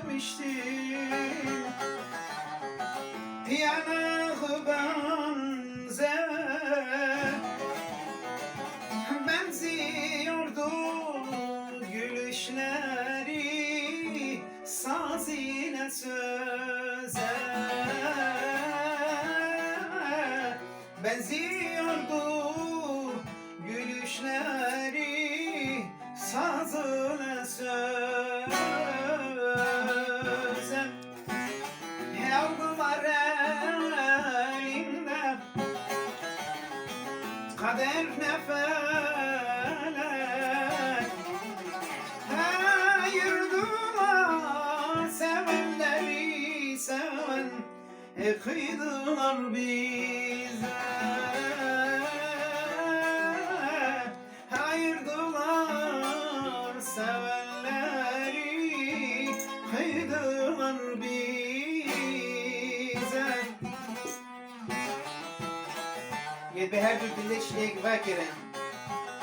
vermiştin. Yanığı benziyordu gülüşleri saz ile söze. Benziyordu gülüşleri saz ile söze. Yavrular elinde kader ne felek, ayırdılar sevenleri seven, kıydılar bize. Ayırdılar sevenleri, kıydılar bize. Gel bir her bir dille işleyek vakeren.